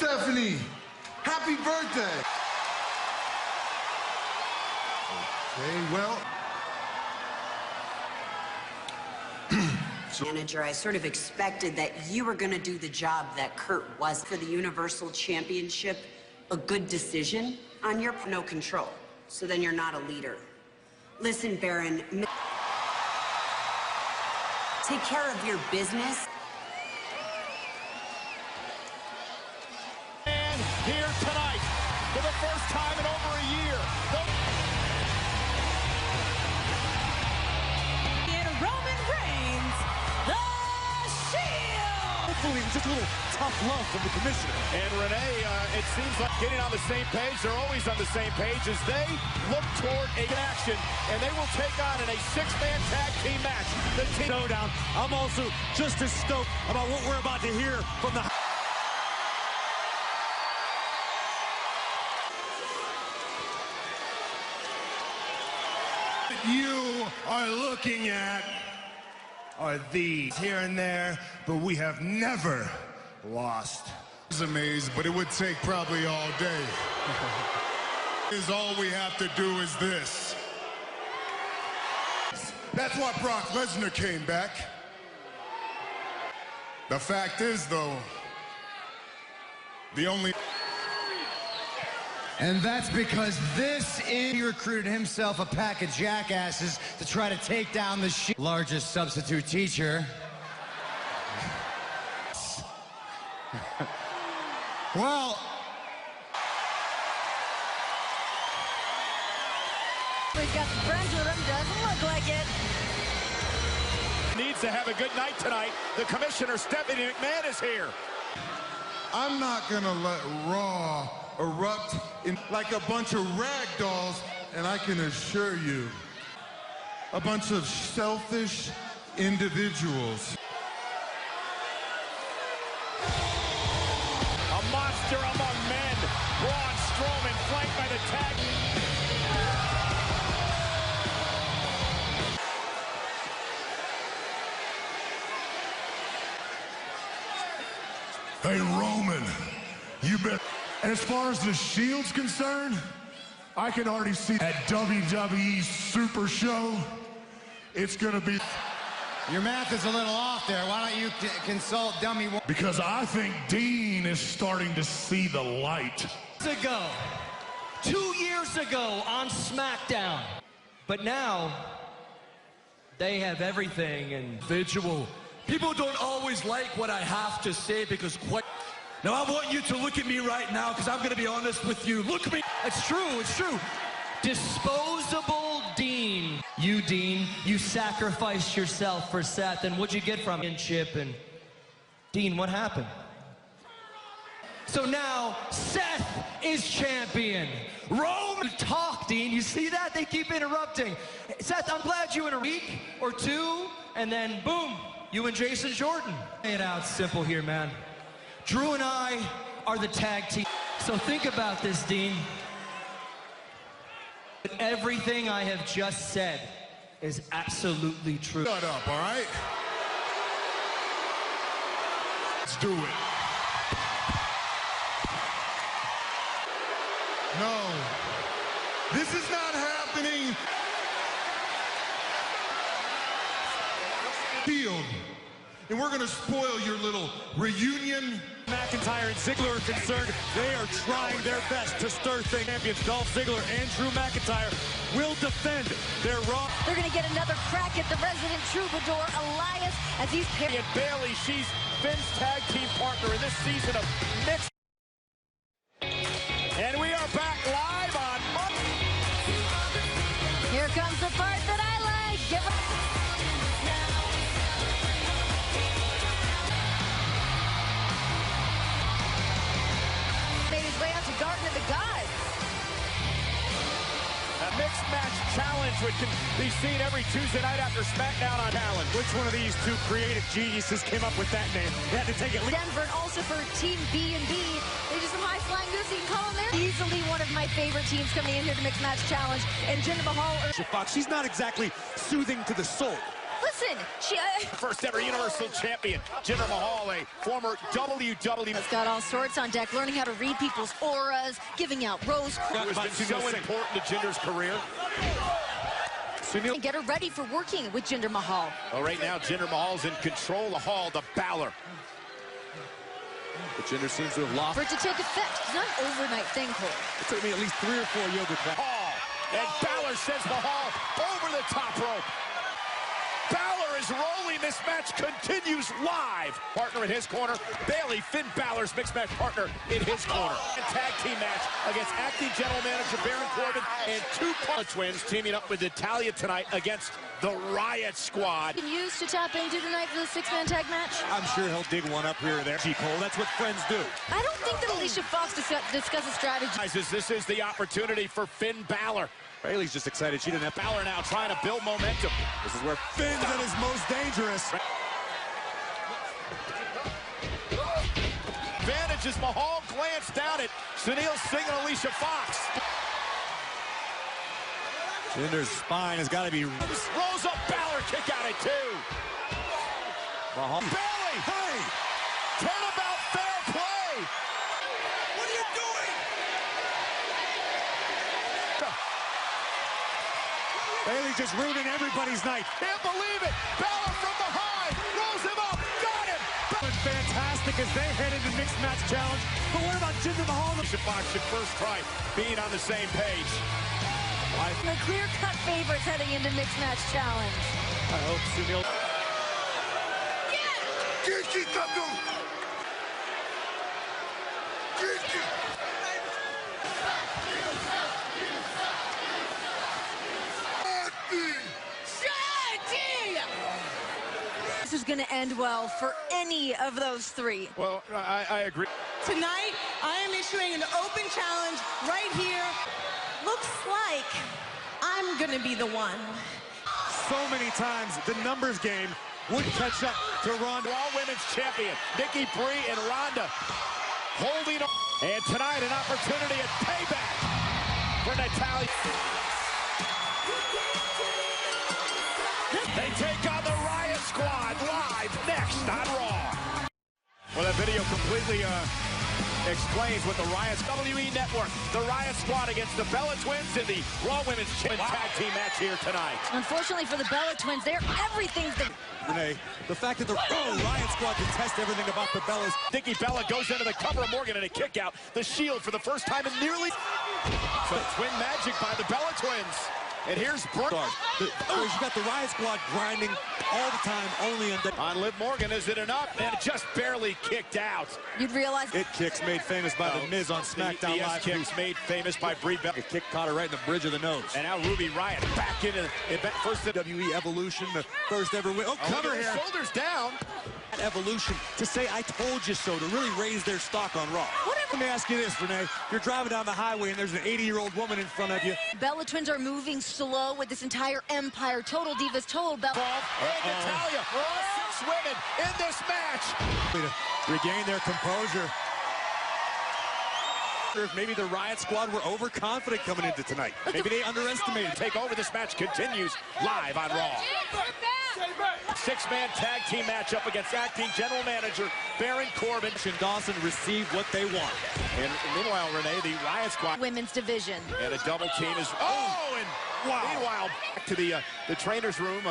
Stephanie. Happy birthday. Okay, well. Manager, I sort of expected that you were going to do the job that Kurt was for the Universal Championship. A good decision on your no control. So then you're not a leader. Listen, Baron, take care of your business. And here tonight, for the first time in over a year, Roman Reigns, the Shield! hopefully it was just a little tough love from the commissioner. And Renee, it seems like getting on the same page. They're always on the same page as they look toward action, and they will take on in a six-man tag team match. The team showdown. I'm also just as stoked about what we're about to hear from the... You are looking at are these here and there, but we have never lost. I was amazed, but it would take probably all day. All we have to do is this. That's why Brock Lesnar came back. The fact is, though, the only... And that's because he recruited himself a pack of jackasses to try to take down the largest substitute teacher. Well... We've got some friends with him, doesn't look like it. Needs to have a good night tonight. The commissioner, Stephanie McMahon, is here. I'm not gonna let Raw erupt in like a bunch of rag dolls, and I can assure you, a bunch of selfish individuals. A monster among men. Braun Strowman flanked by the tag. Hey, Roman, you bet. As far as the Shield's concerned, I can already see at WWE Super Show, it's gonna be... Your math is a little off there. Why don't you consult Dummy... Because I think Dean is starting to see the light. 2 years ago on SmackDown. But now, they have everything individual. People don't always like what I have to say because Now I want you to look at me right now because I'm going to be honest with you. Look at me. It's true. It's true. Disposable Dean. You, Dean, you sacrificed yourself for Seth, and what'd you get from it? Chip and Dean, what happened? So now Seth is champion. Roman, talk, Dean. You see that? They keep interrupting. Seth, I'm glad you in a week or two, and then boom, you and Jason Jordan. Lay it out simple here, man. Drew and I are the tag team. So think about this, Dean. Everything I have just said is absolutely true. Shut up, all right? Let's do it. No, this is not happening. Field. And we're gonna spoil your little reunion. McIntyre and Ziggler are concerned. They are trying their best to stir things. Champions Dolph Ziggler and Drew McIntyre will defend their Raw. They're going to get another crack at the resident troubadour, Elias, as he's paired. And Bayley, she's Finn's tag team partner in this season of mixed. And we are back live on Monday. Here comes the part that I like. Give it. Made his way out to Garden of the Gods. A mixed match challenge, which can be seen every Tuesday night after SmackDown on Challenge. Which one of these two creative geniuses came up with that name? They had to take it. Denver, and also for Team B&B. They do some high-flying moves. You can call them there. Easily one of my favorite teams coming in here to Mixed Match Challenge. And Jinder Mahal. Fox, she's not exactly soothing to the soul. Listen. listen, First ever Universal Champion, Jinder Mahal, a former WWE. Has got all sorts on deck, learning how to read people's auras, giving out rose. Who has been so important to Jinder's career. And get her ready for working with Jinder Mahal. Well, right now, Jinder Mahal's in control. The Hall to Balor. But Jinder seems to have lost. For it to take effect, it's not an overnight thing, Cole. It took me at least 3 or 4 yoga classes. And Balor sends Mahal over the top rope. Balor is rolling. This match continues live. Partner in his corner. Bayley, Finn Balor's mixed match partner in his corner. A tag team match against acting general manager Baron Corbin and 2 twins teaming up with Natalya tonight against the Riot Squad. Can use to tap into tonight for the 6-man tag match? I'm sure he'll dig one up here or there. Cole, that's what friends do. I don't think that Alicia Fox discusses strategy. This is the opportunity for Finn Balor. Bayley's just excited she didn't have Balor now trying to build momentum. This is where Finn's at his most dangerous. Advantage as Mahal glanced down at Sunil Singh and Alicia Fox. Jinder's spine has got to be... Rolls up Balor, kick out at 2. Mahal. Bayley! Hey! Turnabout fair play! What are you doing? Bayley just ruining everybody's night. Can't believe it! Balor from behind! Rolls him up! Got him! Fantastic as they head into mixed match challenge. But what about Jinder Mahal? Alicia Fox should first try being on the same page. The clear-cut favorites heading into mixed match challenge. I hope Sunil... This is going to end well for any of those 3. Well, I agree. Tonight, I am issuing an open challenge right here. Looks like I'm going to be the one. So many times the numbers game would catch up to Ronda. All women's champion, Nikki Brie and Ronda holding on. And tonight, an opportunity at payback for Natalya. They take on the Riot Squad live next on Raw. Well, that video completely explains what the Riot WWE Network, the Riot Squad against the Bella Twins in the Raw Women's Tag Team match here tonight. Unfortunately for the Bella Twins, everything's the... Renee, the fact that the Riot Squad can test everything about the Bellas. Nikki Bella goes into the cover of Morgan and a kick out. The Shield for the first time in nearly... So twin magic by the Bella Twins. And here's Brooke. You got the Riot Squad grinding all the time, only on Liv Morgan. Is it enough? And just barely kicked out. You'd realize it kicks made famous by the Miz on SmackDown the Live. Kicks made famous by Brie Bella. A kick caught her right in the bridge of the nose. And now Ruby Riott back into it. First WWE Evolution, the first ever win. Oh, cover here. Shoulders down. Evolution to say I told you so, to really raise their stock on Raw. Let me ask you this, Renee. You're driving down the highway and there's an 80-year-old woman in front of you. Bella Twins are moving slow with this entire empire. Total Divas, total Bella. And Natalya, 6 women in this match. To regain their composure. Maybe the Riot Squad were overconfident coming into tonight. Maybe they underestimated. Take over. This match continues live on Raw. 6-man tag team matchup against acting general manager Baron Corbin. And Dawson received what they want. And meanwhile, Renee, the Riot Squad women's division. And a double team is and wow. Meanwhile, back to the trainer's room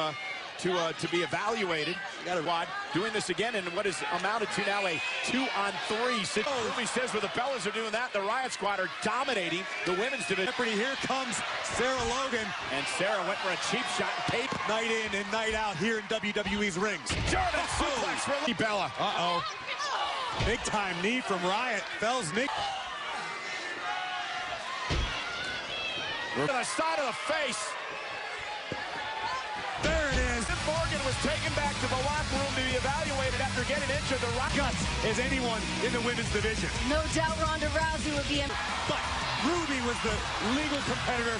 to be evaluated. Squad doing this again in what is amounted to now a 2-on-3. Ruby says where the Bellas are doing that, the Riot Squad are dominating the women's division. Here comes Sarah Logan. And Sarah went for a cheap shot and paid. Night in and night out here in WWE's rings. German suplex for Bella. Uh-oh. Big time knee from Riot. Fells Nick. To the side of the face. There it is. Morgan was taken back to the locker room to be evaluated after getting injured. The guts as anyone in the women's division. No doubt Ronda Rousey would be in. But Ruby was the legal competitor.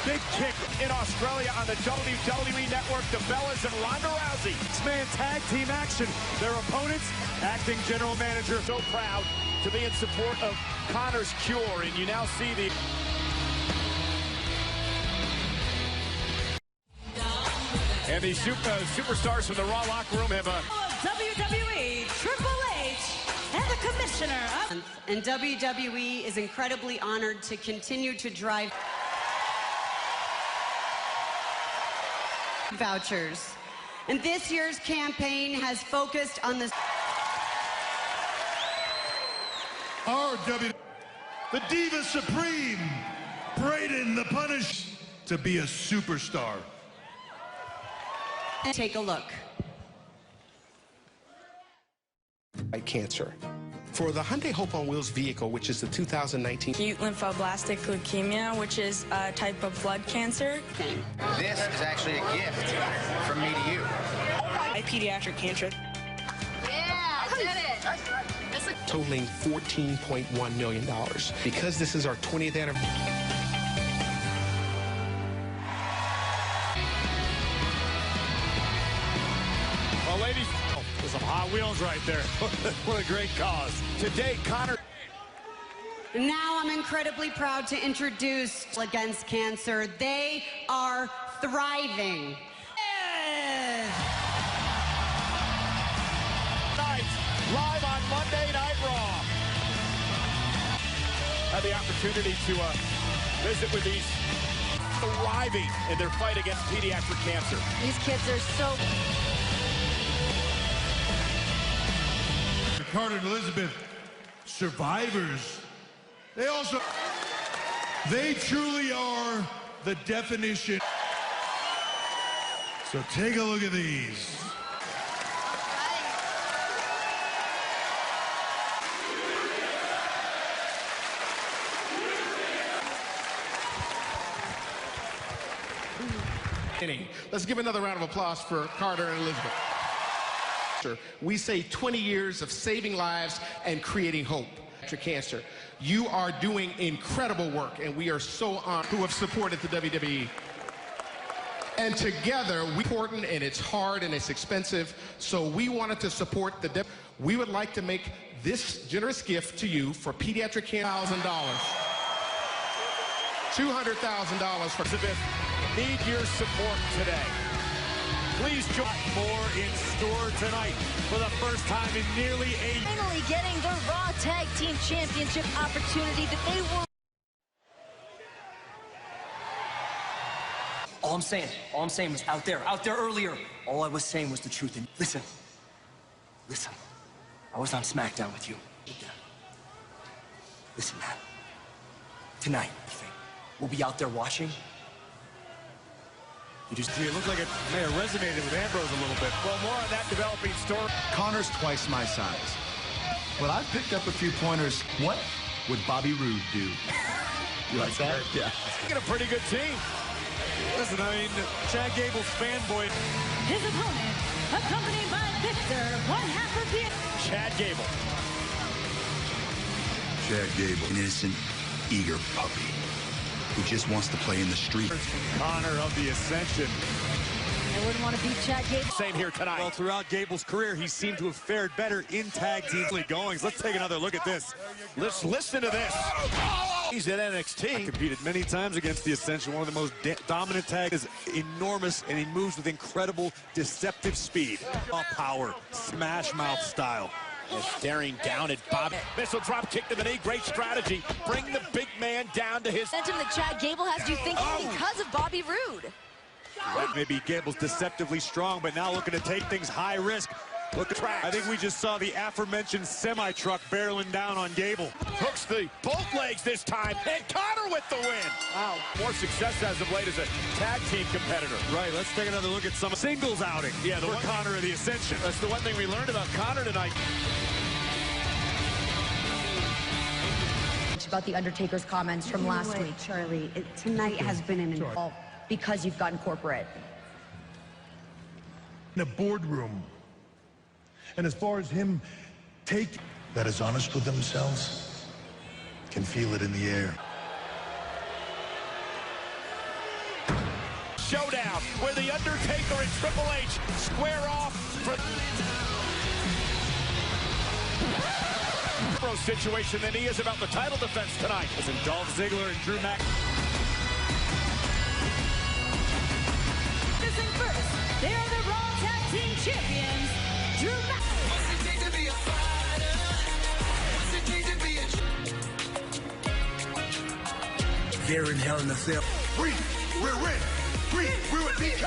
Big kick in Australia on the WWE Network. The Bellas and Ronda Rousey. 6-man tag team action. Their opponents, acting general manager. So proud to be in support of Connor's cure. And you now see the... And the superstars from the Raw locker room have a WWE Triple H and the commissioner of... And WWE is incredibly honored to continue to drive vouchers. And this year's campaign has focused on the... The Diva Supreme, Braden the Punish, to be a superstar. Take a look. Cancer. For the Hyundai Hope on Wheels vehicle, which is the 2019 acute lymphoblastic leukemia, which is a type of blood cancer. This is actually a gift from me to you. My pediatric cancer. Yeah, I did it. totaling $14.1 million. Because this is our 20th anniversary. Well, ladies, some Hot Wheels right there. What a great cause. Today, Connor. Now I'm incredibly proud to introduce Against Cancer. They are thriving. Night, live on Monday Night Raw. Had the opportunity to visit with these thriving in their fight against pediatric cancer. These kids are so... Carter and Elizabeth, survivors. They truly are the definition. So take a look at these. Let's give another round of applause for Carter and Elizabeth. We say 20 years of saving lives and creating hope. Cancer. You are doing incredible work, and we are so honored who have supported the WWE. And together, we're important, and it's hard, and it's expensive, so we wanted to support the... We would like to make this generous gift to you for pediatric cancer, $1,000. $200,000 for Elizabeth. Need your support today. Please join. More in store tonight for the first time in nearly 8 years. Finally getting the Raw Tag Team Championship opportunity that they were... All I'm saying was out there earlier. All I was saying was the truth. And listen, I was on SmackDown with you. Listen, man, tonight, we'll be out there watching. It looked like it may have resonated with Ambrose a little bit. Well, more on that developing story. Connor's twice my size. But I've picked up a few pointers. What would Bobby Roode do? You like that? Yeah. Get a pretty good team. Listen, I mean, Chad Gable's fanboy. His opponent, accompanied by Victor, one half of the... Chad Gable. Chad Gable, an innocent, eager puppy who just wants to play in the street. Connor of the Ascension. I wouldn't want to beat Chad Gable. Same here tonight. Well, throughout Gable's career, he seemed to have fared better in tag team goings. Let's take another look at this. Let's listen to this. He's at NXT. I competed many times against the Ascension. One of the most dominant tags is enormous, and he moves with incredible deceptive speed. Power, smash mouth style. And staring down at Bob. Missile drop kick to the knee. Great strategy. Bring the big man down to his... Momentum that Chad Gable has you thinking because of Bobby Roode. Maybe Gable's deceptively strong, but now looking to take things high risk. Look at track. I think we just saw the aforementioned semi-truck barreling down on Gable. Hooks the both legs this time, and Connor with the win. Wow. More success as of late as a tag team competitor. Right, let's take another look at some singles outing for Connor of the Ascension. That's the one thing we learned about Connor tonight. About the Undertaker's comments from last week. Charlie, tonight has been an involved because you've gotten corporate. In a boardroom. And as far as him that is honest with themselves, can feel it in the air. Showdown where the Undertaker and Triple H square off for situation than he is about the title defense tonight. Listen, Dolph Ziggler and Drew Mac. First, they They're in Hell in a Cell. We're because.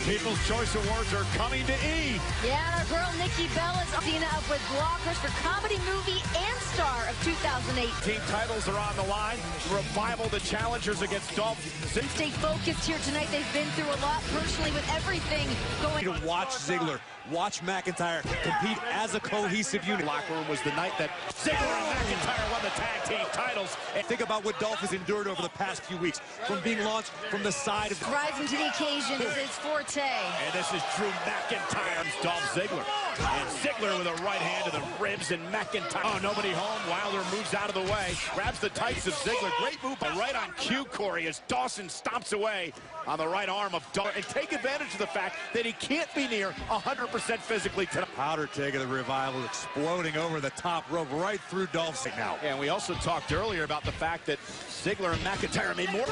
People's Choice Awards are coming to E! Yeah, and our girl Nikki Bell is Cena up with blockers for Comedy Movie and Star of 2008. Team titles are on the line. Revival, the challengers against Dolph Ziggler. Stay focused here tonight. They've been through a lot personally with everything going on. To watch Ziggler, watch McIntyre compete as a cohesive unit. Locker room was the night that Ziggler and McIntyre won the tag team titles. And think about what Dolph has endured over the past few weeks, from being launched from the side of... Rising to the occasion is his forte. And this is Drew McIntyre, Dolph Ziggler. And Ziggler with a right hand to the ribs, and McIntyre. Oh, nobody home. Wilder moves out of the way. Grabs the tights of Ziggler. Great move, but right on cue, Corey, as Dawson stomps away on the right arm of Dolph. And take advantage of the fact that he can't be near 100% physically tonight. Powder keg of the Revival exploding over the top rope right through Dolph now. And we also talked earlier about the fact that Ziggler and McIntyre made more.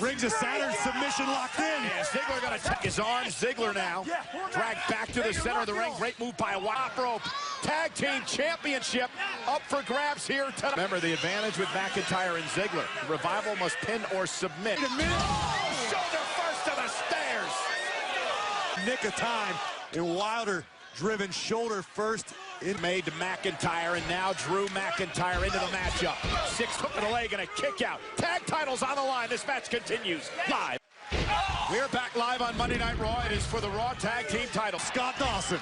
Rings of Saturn submission locked in. And Ziggler going to take his arm. Ziggler now dragged back to the center of the ring. Great move by a top rope. Tag team championship up for grabs here tonight. Remember the advantage with McIntyre and Ziggler. Revival must pin or submit. Oh, shoulder first to the stairs. Nick of time, and Wilder driven shoulder first. It made to McIntyre, and now Drew McIntyre into the matchup. 6 hook to the leg and a kick out. Tag titles on the line. This match continues live. We're back live on Monday Night Raw. It is for the Raw Tag Team title. Scott Dawson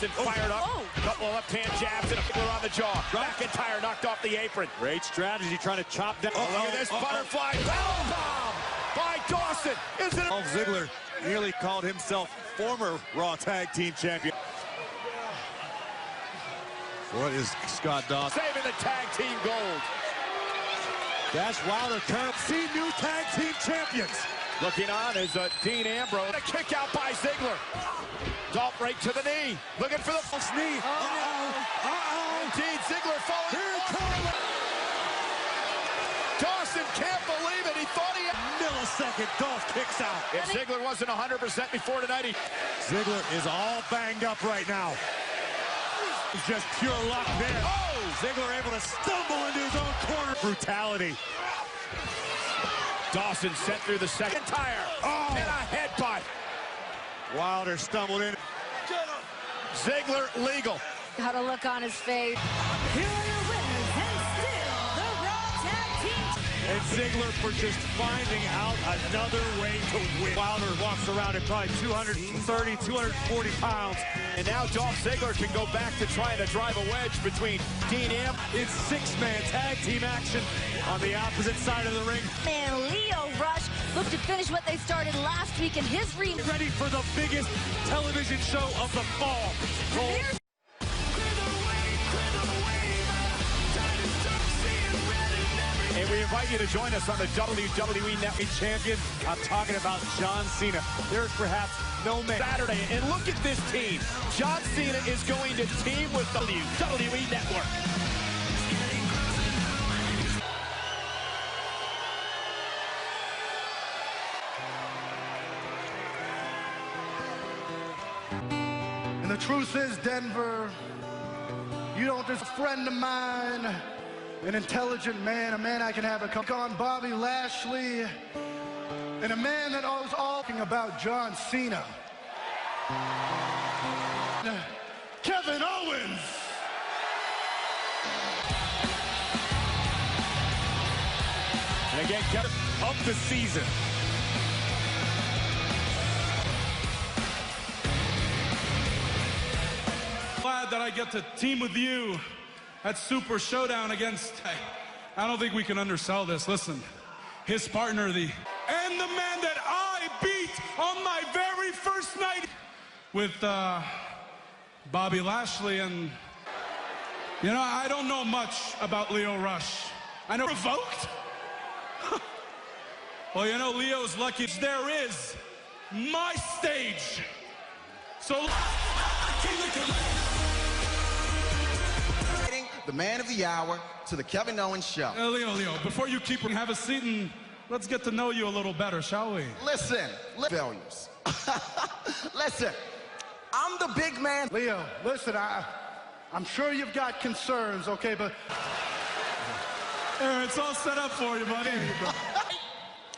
fired up. Couple of left-hand jabs and a foot on the jaw. McIntyre knocked off the apron. Great strategy trying to chop down. Look at this butterfly bomb by Dawson. Isn't it? Ziggler nearly called himself former Raw Tag Team champion. What is Scott Dawson? Saving the tag team gold. Dash Wilder current new tag team champions. Looking on is Dean Ambrose. A kick out by Ziggler. Dolph right to the knee. Looking for the false knee. Indeed, Ziggler falling. Here it comes. Dawson can't believe it. He thought he had millisecond. Dolph kicks out. If Ziggler wasn't 100% before tonight, Ziggler is all banged up right now. It's just pure luck there. Oh! Ziggler able to stumble into his own corner. Brutality. Dawson sent through the second tire. Oh! And a headbutt. Wilder stumbled in. Ziggler legal. Got a look on his face. Here are your winners, and still the Raw Tag Team. And Ziggler for just finding out another way to win. Wilder walks around at probably 230, 240 pounds. And now Dolph Ziggler can go back to trying to drive a wedge between Dean Am. It's 6-man tag team action on the opposite side of the ring. And Lio Rush looked to finish what they started last week in his ready for the biggest television show of the fall. And we invite you to join us on the WWE Network. Champion, I'm talking about John Cena. There's perhaps no man. Saturday, and look at this team. John Cena is going to team with the WWE Network. And the truth is, Denver, you don't just a friend of mine, an intelligent man, a man I can have a come on Bobby Lashley, and a man that was all talking about John Cena. Kevin Owens. And again, Kevin up the season. Glad that I get to team with you at Super Showdown against, I don't think we can undersell this. Listen, his partner, and the man that I beat on my very first night with Bobby Lashley. And, you know, I don't know much about Lio Rush. I know revoked. Well, you know, Leo's lucky. There is my stage. So the man of the hour to the Kevin Owens show. Leo, before you keep have a seat and let's get to know you a little better, shall we? Listen, failures. Listen, I'm the big man. Leo, listen, I'm sure you've got concerns, okay, but It's all set up for you, buddy.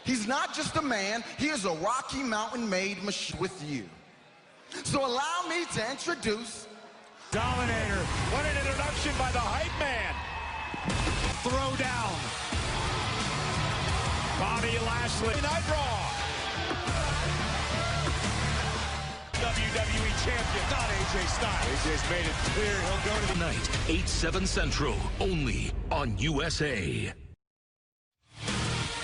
He's not just a man, he is a Rocky Mountain-made machine with you. So allow me to introduce... Dominator. What an introduction by the hype man. Throw down. Bobby Lashley. Night Raw. WWE champion, not AJ Styles. AJ's made it clear he'll go to the night, 8/7 Central, only on USA.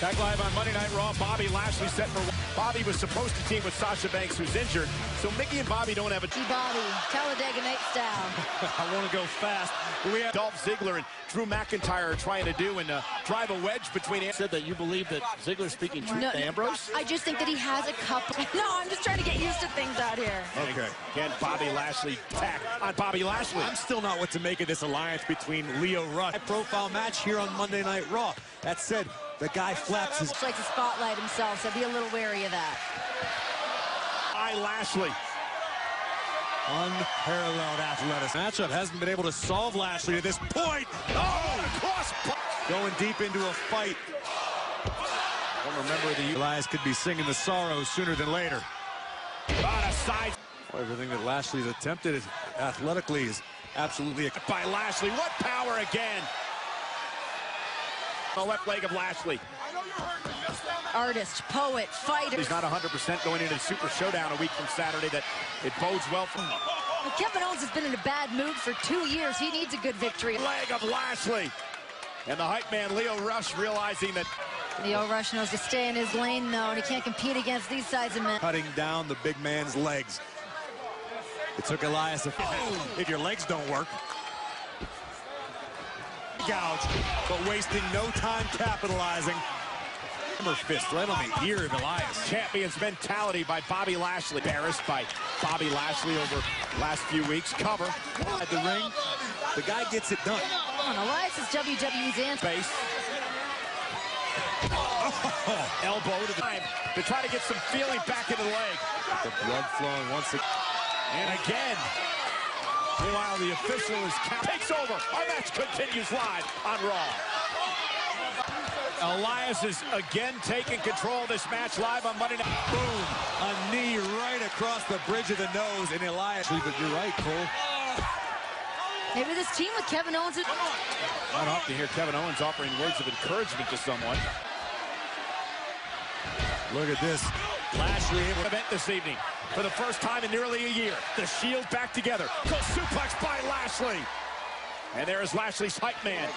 Back live on Monday Night Raw, Bobby Lashley set for... Bobby was supposed to team with Sasha Banks, who's injured, so Mickey and Bobby don't have a... Bobby, Talladega Night style. I want to go fast. We have Dolph Ziggler and Drew McIntyre are trying to do and drive a wedge between... Said that you believe that Ziggler's speaking truth to Ambrose? I just think that he has a couple... No, I'm just trying to get used to things out here. Okay. Again, Bobby Lashley attack on Bobby Lashley. I'm still not what to make of this alliance between Lio Rush. High-profile match here on Monday Night Raw. That said, the guy flaps his... He likes to spotlight himself, so be a little wary of that. Lashley. Unparalleled athleticism. Matchup hasn't been able to solve Lashley to this point. Oh, cross. Going deep into a fight. Don't remember the Elias could be singing the sorrow sooner than later. On a side. Everything that Lashley's attempted athletically is absolutely... By Lashley. What power again. The left leg of Lashley. Artist, poet, fighter. He's not 100% going into the Super Showdown a week from Saturday. That it bodes well for him. Well, Kevin Owens has been in a bad mood for 2 years. He needs a good victory. Leg of Lashley. And the hype man, Lio Rush, realizing that... Lio Rush knows to stay in his lane, though, and he can't compete against these size of men. Cutting down the big man's legs. It took Elias a... If your legs don't work. Gouge, but wasting no time capitalizing. Hammer fist right on the ear of Elias. Champion's mentality by Bobby Lashley. Embarrassed by Bobby Lashley over last few weeks. Cover. At the ring, the guy gets it done. Come on, Elias is WWE's answer. Face. Oh, elbow to the time to try to get some feeling back into the leg. The blood flowing once again. And again. Meanwhile, the official is takes over. Our match continues live on Raw. Elias is again taking control of this match live on Monday Night. Boom! A knee right across the bridge of the nose, and Elias. But you're right, Cole. Maybe this team with Kevin Owens. Not often to hear Kevin Owens offering words of encouragement to someone. Look at this. Lashley able to event this evening. For the first time in nearly a year, the Shield back together. Goes suplex by Lashley. And there is Lashley's hype man.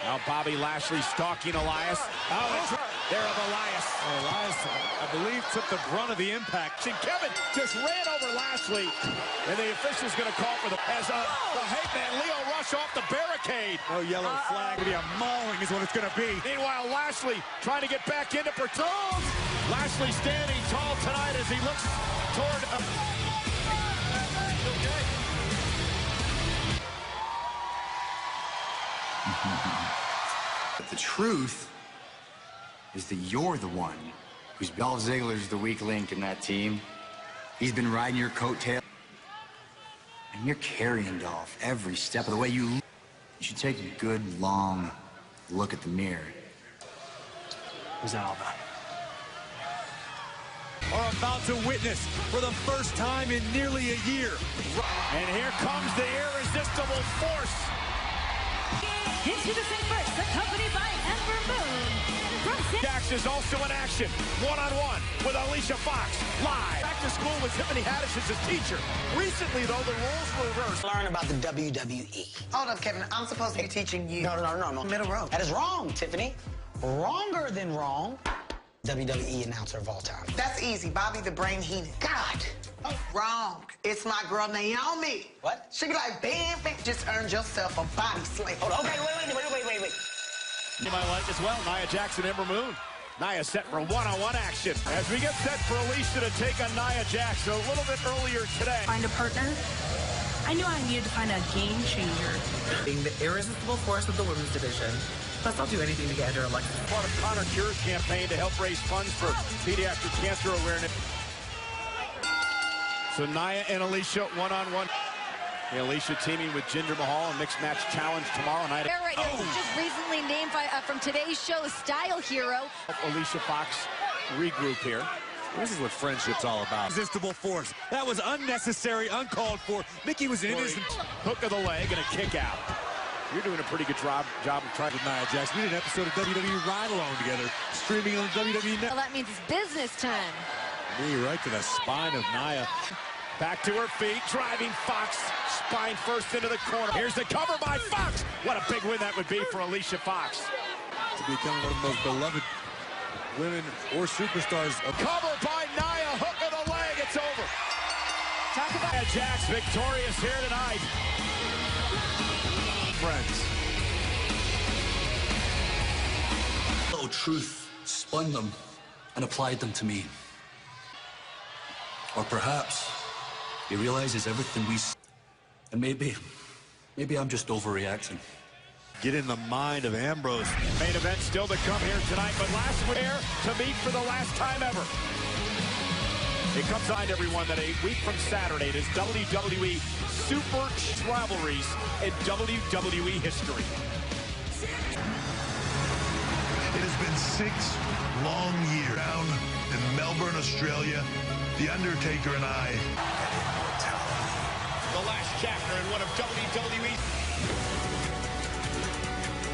Now Bobby Lashley stalking Elias. Oh, there of Elias. Elias, I believe, took the brunt of the impact. And Kevin just ran over Lashley. And the official's going to call for the hype man, Lio Rush off the barricade. No yellow flag. It'll be a mauling is what it's going to be. Meanwhile, Lashley trying to get back into Bertone. Lashley standing tall tonight as he looks toward... But the truth is that you're the one who's... Dolph Ziggler's the weak link in that team. He's been riding your coattail. And you're carrying Dolph every step of the way. You should take a good, long look at the mirror. Who's that all about? Are about to witness for the first time in nearly a year. And here comes the irresistible force. Introducing first, accompanied by Ember Moon. Dax is also in action, one-on-one with Alicia Fox, live. Back to school with Tiffany Haddish as his teacher. Recently, though, the roles were reversed. Learn about the WWE. Hold up, Kevin. I'm supposed to be teaching you. No. Middle row. That is wrong, Tiffany. Wronger than wrong. WWE announcer of all time. That's easy. Bobby the Brain Heenan. God. Oh, wrong. It's my girl Naomi. What? She be like, bam, bam. Just earned yourself a body slam. Hold on. Okay, wait. You might like as well, Nia Jackson, Ember Moon. Nia set for one-on-one action. As we get set for Alicia to take on Nia Jackson a little bit earlier today. Find a partner? I knew I needed to find a game changer. Being the irresistible force of the women's division. Plus, I'll do anything to get her elected. Part of Connor Cure's campaign to help raise funds for pediatric cancer awareness. So Nia and Alicia one-on-one. Yeah, Alicia teaming with Jinder Mahal in mixed match challenge tomorrow night. Right here, who's just recently named from today's show Style Hero. Alicia Fox regroup here. This is what friendship's all about. Irresistible force. That was unnecessary, uncalled for. Mickey was an innocent. Hook of the leg and a kick out. You're doing a pretty good job of trying with Nia Jax. We did an episode of WWE Ride Along together, streaming on the WWE Network. Well, that means it's business time. Knee right to the spine of Nia. Back to her feet, driving Fox, spine first into the corner. Here's the cover by Fox. What a big win that would be for Alicia Fox. To become one of the most beloved women or superstars. Cover by Nia, hook of the leg, it's over. Talk about Nia Jax victorious here tonight. Friends. Oh, truth spun them and applied them to me. Or perhaps he realizes everything we see. And maybe I'm just overreacting. Get in the mind of Ambrose. Main event still to come here tonight, but last week here to meet for the last time ever. It comes on everyone that a week from Saturday, it is WWE Super Rivalries in WWE history. It has been 6 long years down in Melbourne, Australia. The Undertaker and I. The last chapter in one of WWE's.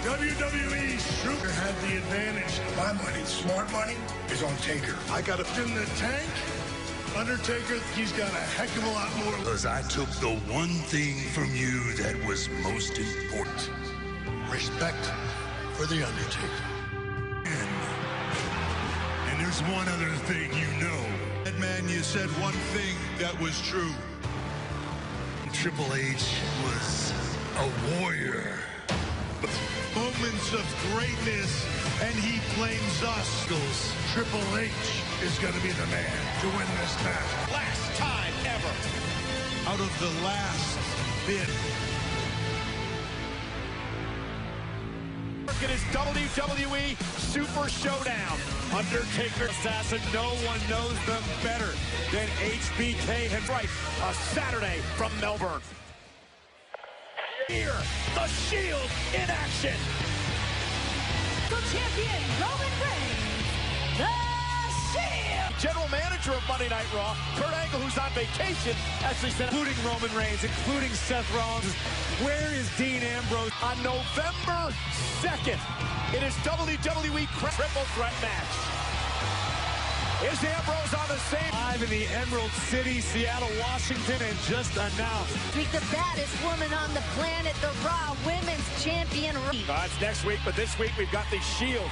WWE Super had the advantage. My money, smart money, is on Taker. I got it in the tank. Undertaker, he's got a heck of a lot more. Because I took the one thing from you that was most important. Respect for the Undertaker. And there's one other thing you know. That man, you said one thing that was true. Triple H was a warrior. Moments of greatness, and he blames us. Triple H is going to be the man to win this match. Last time ever. Out of the last bit. It is WWE Super Showdown. Undertaker assassin, no one knows them better than HBK and right. A Saturday from Melbourne. Here, the Shield in action. The champion, Roman Reigns, the Shield. General manager of Monday Night Raw, Kurt Angle, who's on vacation, actually said, including Roman Reigns, including Seth Rollins. Where is Dean Ambrose? On November 2nd, it is WWE Triple Threat match. Is Ambrose on the same? Live in the Emerald City, Seattle, Washington, and just announced. Meet the baddest woman on the planet, the Raw Women's Champion. That's next week, but this week we've got the Shield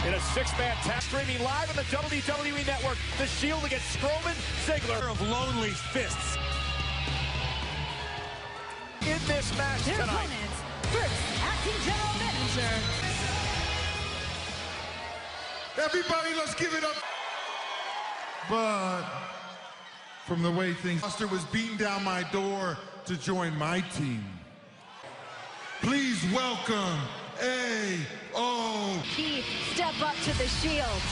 in a 6-man tag streaming live on the WWE Network. The Shield against Strowman, Ziggler of lonely fists. In this match Their tonight. opponents, first acting general manager. Everybody, let's give it up. But from the way things, Buster was beating down my door to join my team. Please welcome He step up to the Shield.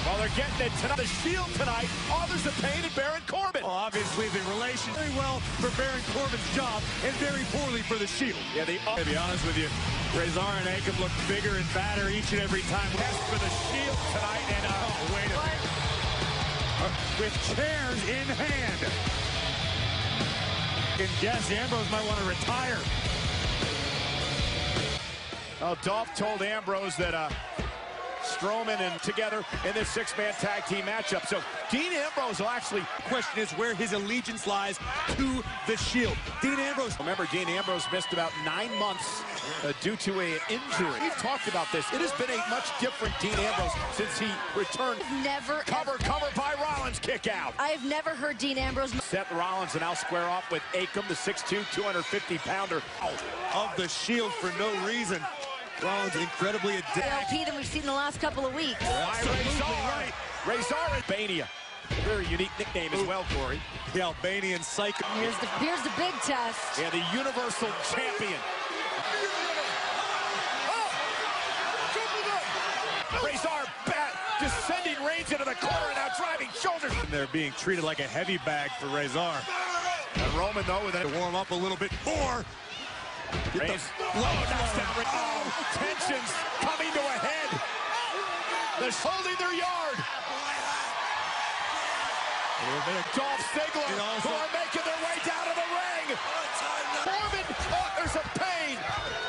Well, they're getting it tonight. The Shield tonight, Authors of Pain and Baron Corbin. Well, obviously, the relation very well for Baron Corbin's job and very poorly for the Shield. Yeah, to be honest with you, Razor and Akam look bigger and badder each and every time. Best for the Shield tonight, and wait a minute. With chairs in hand. And guess Ambrose might want to retire. Well, Dolph told Ambrose that Strowman and together in this 6-man tag team matchup. So Dean Ambrose will actually. Question is where his allegiance lies to the Shield. Dean Ambrose. Remember, Dean Ambrose missed about 9 months due to an injury. We've talked about this. It has been a much different Dean Ambrose since he returned. Cover by Rollins, kick out. I've never heard Dean Ambrose. Seth Rollins, and now square off with Akam, the 6'2", 250-pounder. Of the Shield for no reason. Rollins incredibly adept. LP than we've seen the last couple of weeks. Razor Albania. A very unique nickname as well, Corey. The Albanian Psycho. Here's the big test. Yeah, the Universal Champion. Razor descending Reigns into the corner and now driving shoulders. And they're being treated like a heavy bag for Razor. And Roman, though, with it, warm up a little bit more. Reigns. Tensions coming to a head. They're holding their yard. Dolph Ziggler, who are making their way down to the ring. Corbin, there's a pain,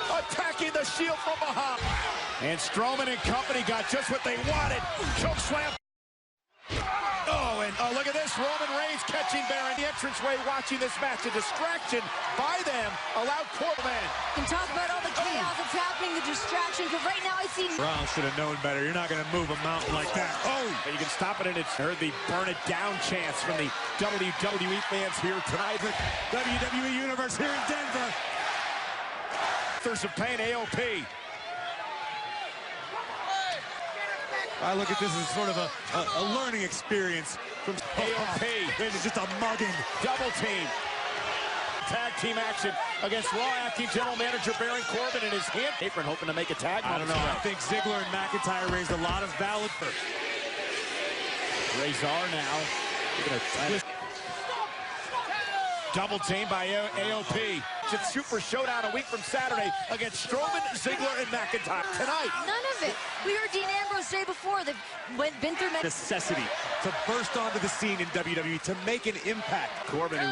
attacking the Shield from behind. And Strowman and company got just what they wanted. Choke slam. Oh, look at this. Roman Reigns catching Baron in the entranceway, watching this match. A distraction by them allowed Corbin. You can talk about all the chaos that's happening, the distraction, but right now I see... Brown should have known better. You're not going to move a mountain like that. Oh! You can stop it, and it's heard the burn it down chants from the WWE fans here tonight. WWE Universe here in Denver. There's some pain, AOP. I look at this as sort of a learning experience from AOP. This is just a mugging. Double team. Tag team action against Raw Acting General Manager Baron Corbin and his hand apron, hoping to make a tag. I don't know. I think Ziggler and McIntyre raised a lot of valid for Razor now. Double team by AOP. It's Super Showdown a week from Saturday against Strowman, Ziggler, and McIntyre. Tonight. None of it. We heard Dean Ambrose say before they've been through necessity to burst onto the scene in WWE, to make an impact. Corbin, who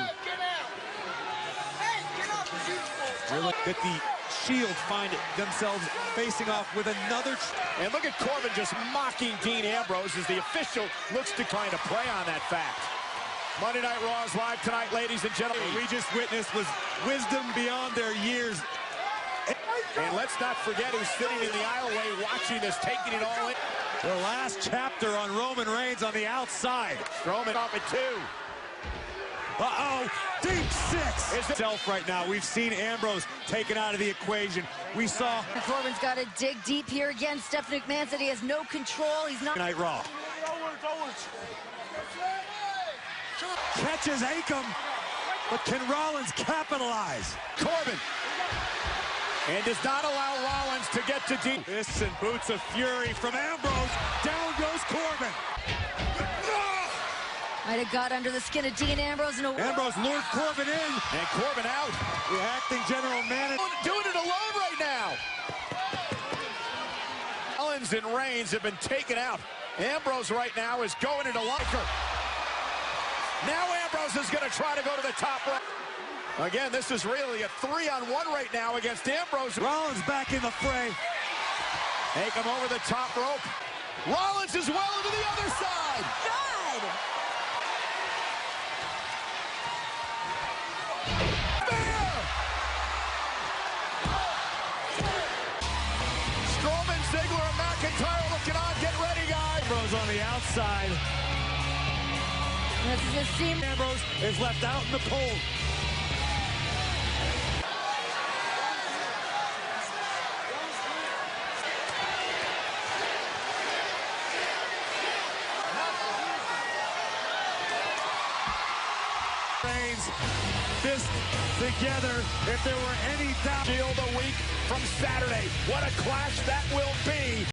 really that the Shield find themselves facing off with another. And look at Corbin just mocking Dean Ambrose as the official looks to try to play on that fact. Monday Night Raw is live tonight, ladies and gentlemen. What we just witnessed was wisdom beyond their years. And let's not forget who's sitting in the aisleway watching this, taking it all in. The last chapter on Roman Reigns on the outside. Strowman off at 2. Uh-oh, deep 6. It's itself right now. We've seen Ambrose taken out of the equation. We saw... Corbin's got to dig deep here again. Stephanie McMahon said he has no control. He's not... Night Raw. Catches Akam, but can Rollins capitalize? Corbin. And does not allow Rollins to get to deep. Fists and boots of fury from Ambrose. Down goes Corbin. Might have got under the skin of Dean Ambrose. Ambrose lured Corbin in. And Corbin out. The acting general manager. Doing it alone right now. Rollins and Reigns have been taken out. Ambrose right now is going into Liker. Now Ambrose is going to try to go to the top rope. Again, this is really a 3-on-1 right now against Ambrose. Rollins back in the fray. Take him over the top rope. Rollins is well into the other side. God! Strowman, Ziggler, and McIntyre looking on. Get ready, guys. Ambrose on the outside. This is a seam. Ambrose is left out in the cold. Reigns, fist together. If there were any doubt. Shield a week from Saturday. What a clash that will be.